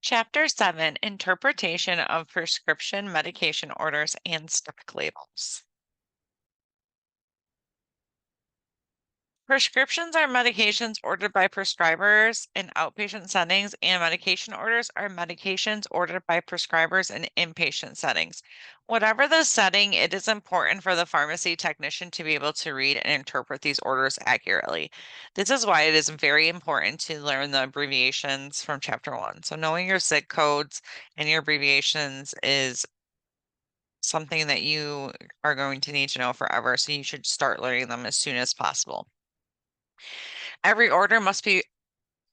Chapter 7, Interpretation of Prescription Medication Orders and Stock Labels. Prescriptions are medications ordered by prescribers in outpatient settings, and medication orders are medications ordered by prescribers in inpatient settings. Whatever the setting, it is important for the pharmacy technician to be able to read and interpret these orders accurately. This is why it is very important to learn the abbreviations from Chapter 1. So, knowing your SIG codes and your abbreviations is something that you are going to need to know forever. So, you should start learning them as soon as possible. Every order must be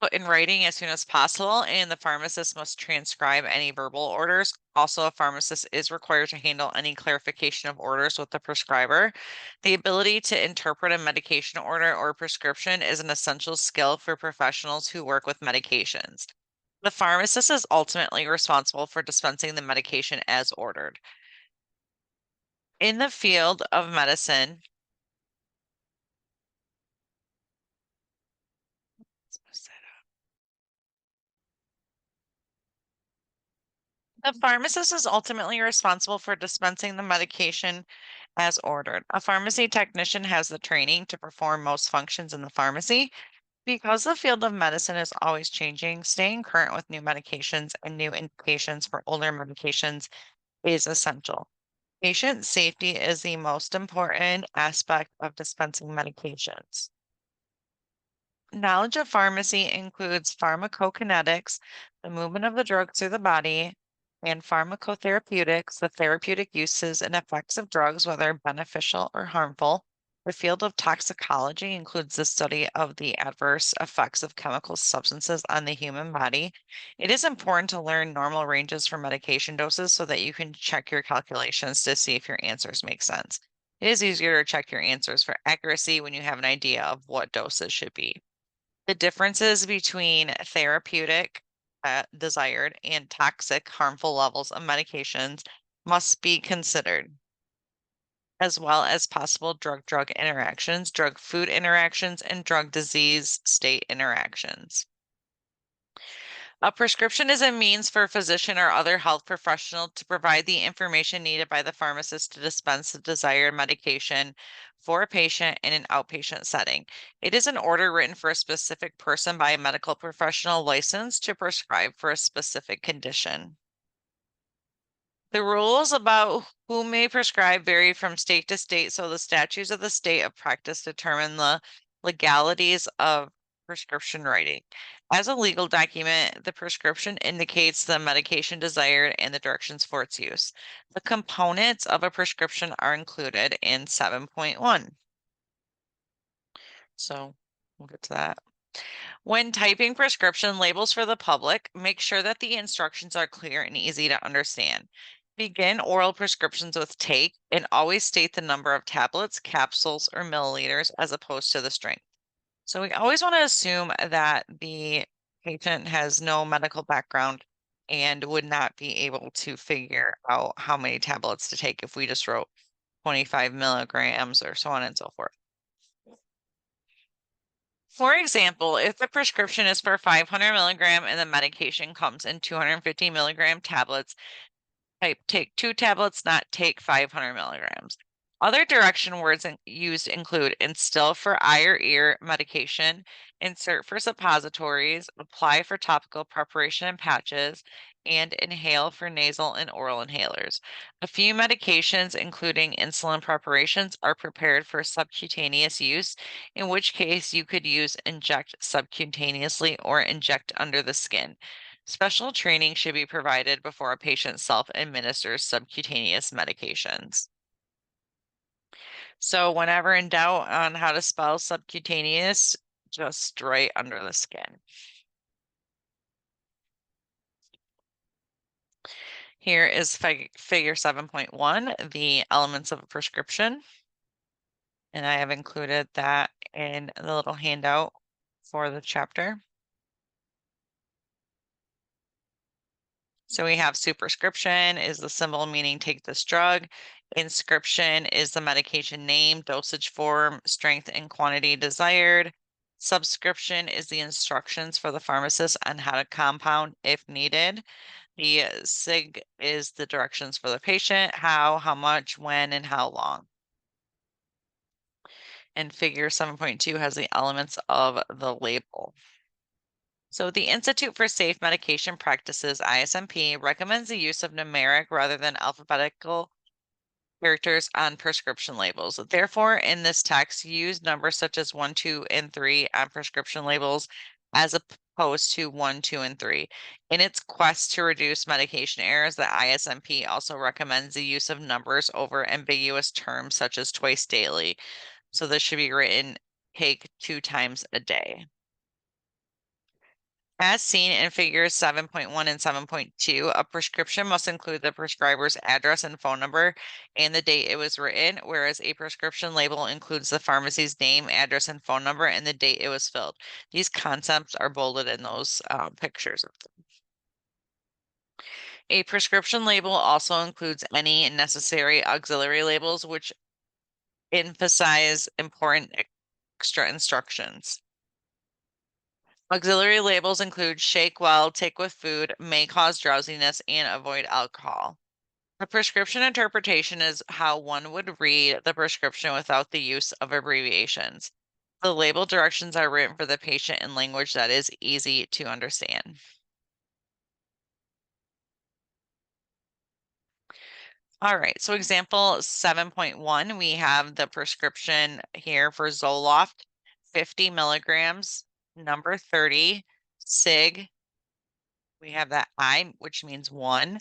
put in writing as soon as possible, and the pharmacist must transcribe any verbal orders. Also, a pharmacist is required to handle any clarification of orders with the prescriber. The ability to interpret a medication order or prescription is an essential skill for professionals who work with medications. The pharmacist is ultimately responsible for dispensing the medication as ordered. In the field of medicine, the pharmacist is ultimately responsible for dispensing the medication as ordered. A pharmacy technician has the training to perform most functions in the pharmacy. Because the field of medicine is always changing, staying current with new medications and new indications for older medications is essential. Patient safety is the most important aspect of dispensing medications. Knowledge of pharmacy includes pharmacokinetics, the movement of the drug through the body, and pharmacotherapeutics, the therapeutic uses and effects of drugs, whether beneficial or harmful. The field of toxicology includes the study of the adverse effects of chemical substances on the human body. It is important to learn normal ranges for medication doses so that you can check your calculations to see if your answers make sense. It is easier to check your answers for accuracy when you have an idea of what doses should be. The differences between therapeutic, desired, and toxic, harmful levels of medications must be considered, as well as possible drug-drug interactions, drug-food interactions, and drug-disease state interactions. A prescription is a means for a physician or other health professional to provide the information needed by the pharmacist to dispense the desired medication for a patient in an outpatient setting. It is an order written for a specific person by a medical professional licensed to prescribe for a specific condition. The rules about who may prescribe vary from state to state, so the statutes of the state of practice determine the legalities of prescription writing. As a legal document, the prescription indicates the medication desired and the directions for its use. The components of a prescription are included in 7.1. So we'll get to that. When typing prescription labels for the public, make sure that the instructions are clear and easy to understand. Begin oral prescriptions with take and always state the number of tablets, capsules, or milliliters as opposed to the strength. So we always want to assume that the patient has no medical background and would not be able to figure out how many tablets to take if we just wrote 25 milligrams or so on and so forth. For example, if the prescription is for 500 milligram and the medication comes in 250 milligram tablets, type take 2 tablets, not take 500 milligrams. Other direction words used include instill for eye or ear medication, insert for suppositories, apply for topical preparation and patches, and inhale for nasal and oral inhalers. A few medications, including insulin preparations, are prepared for subcutaneous use, in which case you could use inject subcutaneously or inject under the skin. Special training should be provided before a patient self-administers subcutaneous medications. So whenever in doubt on how to spell subcutaneous, just right under the skin. Here is figure 7.1, the elements of a prescription. And I have included that in the little handout for the chapter. So we have superscription is the symbol meaning take this drug. Inscription is the medication name, dosage form, strength and quantity desired. Subscription is the instructions for the pharmacist on how to compound if needed. The SIG is the directions for the patient, how much, when, and how long. And figure 7.2 has the elements of the label. So the Institute for Safe Medication Practices, ISMP, recommends the use of numeric rather than alphabetical characters on prescription labels. Therefore, in this text, use numbers such as 1, 2, and 3 on prescription labels as opposed to 1, 2, and 3. In its quest to reduce medication errors, the ISMP also recommends the use of numbers over ambiguous terms such as twice daily. So this should be written take 2 times a day. As seen in figures 7.1 and 7.2, a prescription must include the prescriber's address and phone number and the date it was written, whereas a prescription label includes the pharmacy's name, address, and phone number and the date it was filled. These concepts are bolded in those pictures. A prescription label also includes any necessary auxiliary labels which emphasize important extra instructions. Auxiliary labels include shake well, take with food, may cause drowsiness, and avoid alcohol. A prescription interpretation is how one would read the prescription without the use of abbreviations. The label directions are written for the patient in language that is easy to understand. All right, so example 7.1, we have the prescription here for Zoloft, 50 milligrams, number 30, SIG. We have that I, which means 1,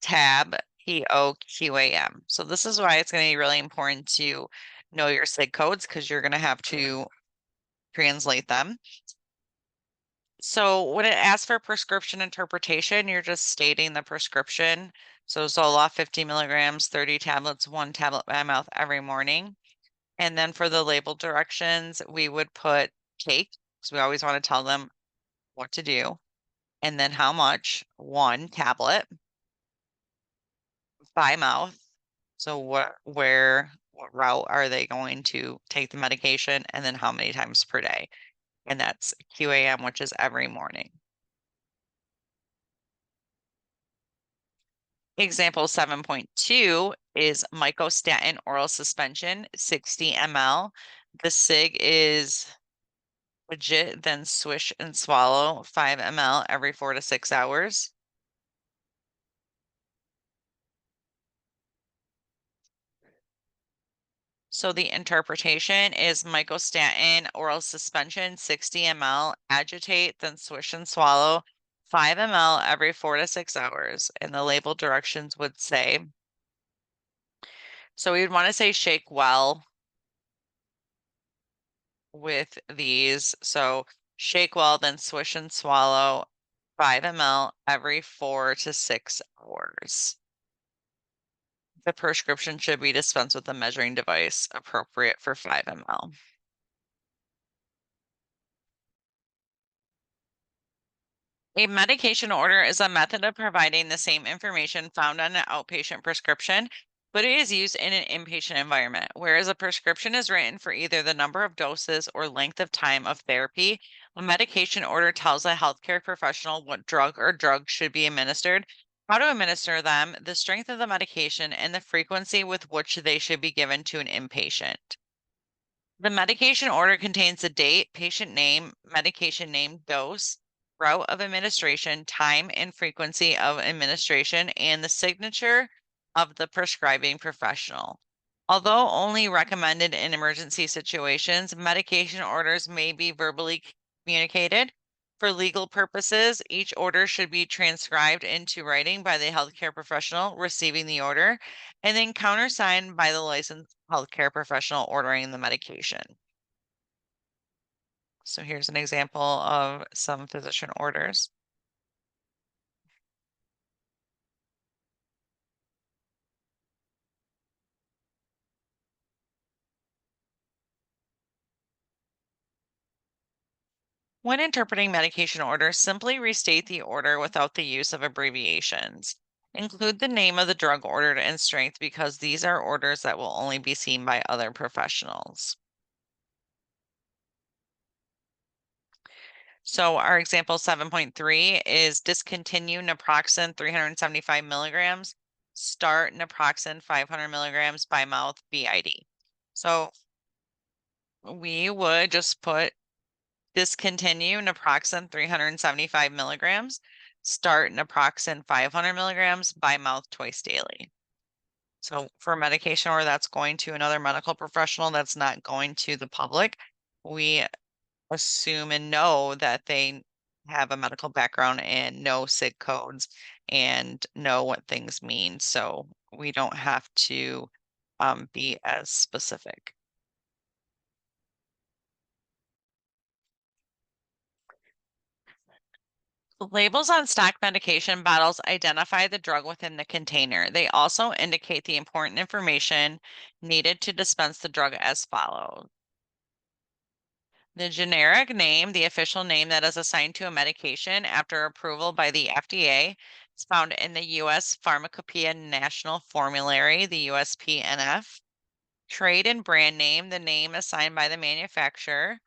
tab, POQAM. So this is why it's going to be really important to know your SIG codes because you're going to have to translate them. So when it asks for prescription interpretation, you're just stating the prescription. So Zoloft 50 milligrams, 30 tablets, 1 tablet by mouth every morning. And then for the label directions, we would put take, because we always want to tell them what to do. And then how much, 1 tablet by mouth. So what route are they going to take the medication and then how many times per day? And that's QAM, which is every morning. Example 7.2 is mycostatin oral suspension, 60 ml. The SIG is legit, then swish and swallow 5 ml every 4 to 6 hours. So the interpretation is mycostatin oral suspension, 60 ml, agitate, then swish and swallow 5 ml every 4 to 6 hours. And the label directions would say, so we would want to say shake well with these. So shake well, then swish and swallow 5 ml every 4 to 6 hours. The prescription should be dispensed with a measuring device appropriate for 5 ml. A medication order is a method of providing the same information found on an outpatient prescription, but it is used in an inpatient environment. Whereas a prescription is written for either the number of doses or length of time of therapy, a medication order tells a healthcare professional what drug or drugs should be administered, how to administer them, the strength of the medication, and the frequency with which they should be given to an inpatient. The medication order contains the date, patient name, medication name, dose, route of administration, time and frequency of administration, and the signature of the prescribing professional. Although only recommended in emergency situations, medication orders may be verbally communicated. For legal purposes, each order should be transcribed into writing by the healthcare professional receiving the order and then countersigned by the licensed healthcare professional ordering the medication. So here's an example of some physician orders. When interpreting medication orders, simply restate the order without the use of abbreviations. Include the name of the drug ordered and strength because these are orders that will only be seen by other professionals. So our example 7.3 is discontinue naproxen 375 milligrams, start naproxen 500 milligrams by mouth BID. So we would just put discontinue naproxen 375 milligrams, start naproxen 500 milligrams by mouth twice daily. So for medication order that's going to another medical professional that's not going to the public, we assume and know that they have a medical background and know SIG codes and know what things mean. So we don't have to be as specific. Labels on stock medication bottles identify the drug within the container. They also indicate the important information needed to dispense the drug as follows. The generic name, the official name that is assigned to a medication after approval by the FDA, is found in the U.S. Pharmacopoeia National Formulary, the USPNF. Trade and brand name, the name assigned by the manufacturer.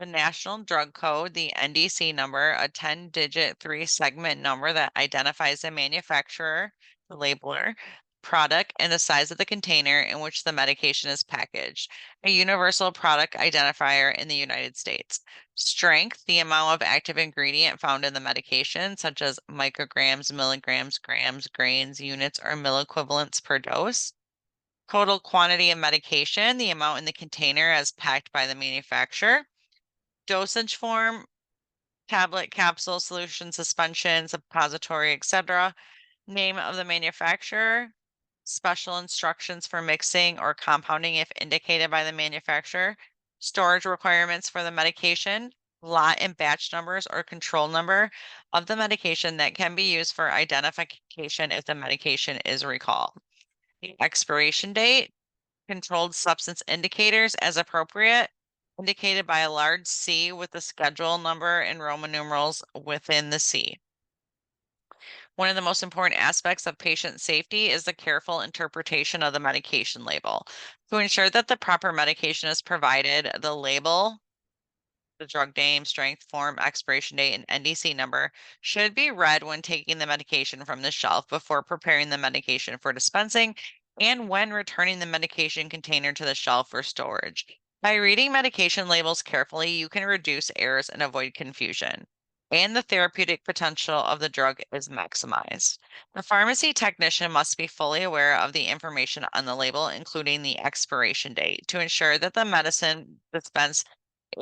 The National Drug Code, the NDC number, a 10-digit 3-segment number that identifies the manufacturer, the labeler, product, and the size of the container in which the medication is packaged. A universal product identifier in the United States. Strength, the amount of active ingredient found in the medication, such as micrograms, milligrams, grams, grains, units, or milliequivalents per dose. Total quantity of medication, the amount in the container as packed by the manufacturer. Dosage form, tablet, capsule, solution, suspension, suppository, etc. Name of the manufacturer, special instructions for mixing or compounding if indicated by the manufacturer, storage requirements for the medication, lot and batch numbers or control number of the medication that can be used for identification if the medication is recalled. The expiration date, controlled substance indicators as appropriate, indicated by a large C with the schedule number and Roman numerals within the C. One of the most important aspects of patient safety is the careful interpretation of the medication label. To ensure that the proper medication is provided, the label, the drug name, strength, form, expiration date, and NDC number should be read when taking the medication from the shelf before preparing the medication for dispensing and when returning the medication container to the shelf for storage. By reading medication labels carefully, you can reduce errors and avoid confusion, and the therapeutic potential of the drug is maximized. The pharmacy technician must be fully aware of the information on the label, including the expiration date, to ensure that the medicine dispensed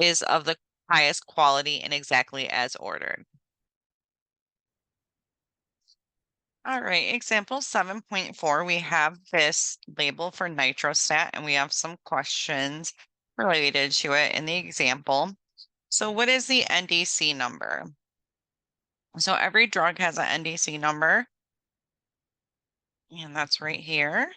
is of the highest quality and exactly as ordered. All right, example 7.4, we have this label for nitrostat and we have some questions related to it in the example. So what is the NDC number? So every drug has an NDC number, and that's right here.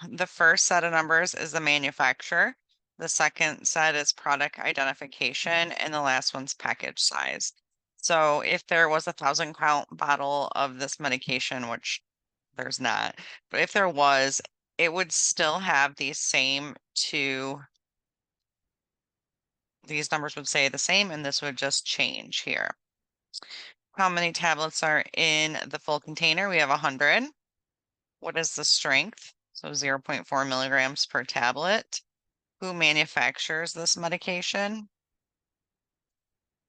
The first set of numbers is the manufacturer. The second set is product identification, and the last one's package size. So if there was 1,000 count bottle of this medication, which there's not, but if there was, it would still have these same two. These numbers would stay the same, and this would just change here. How many tablets are in the full container? We have 100. What is the strength? So 0.4 milligrams per tablet. Who manufactures this medication?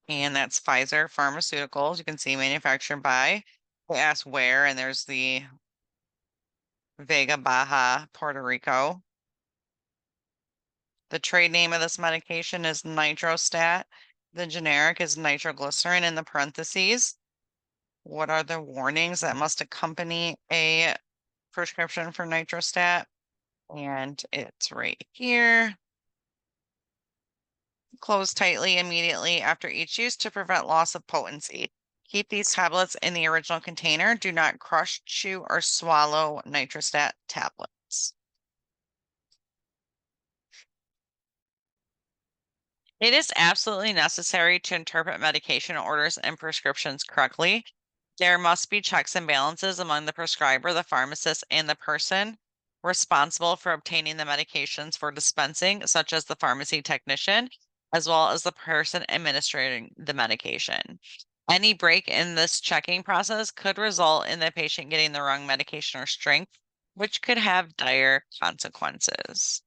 And that's Pfizer Pharmaceuticals. You can see manufactured by. They ask where, and there's the Vega Baja, Puerto Rico. The trade name of this medication is Nitrostat. The generic is nitroglycerin in the parentheses. What are the warnings that must accompany a prescription for Nitrostat? And it's right here. Close tightly immediately after each use to prevent loss of potency. Keep these tablets in the original container. Do not crush, chew, or swallow Nitrostat tablets. It is absolutely necessary to interpret medication orders and prescriptions correctly. There must be checks and balances among the prescriber, the pharmacist, and the person responsible for obtaining the medications for dispensing, such as the pharmacy technician. as well as the person administering the medication. Any break in this checking process could result in the patient getting the wrong medication or strength, which could have dire consequences.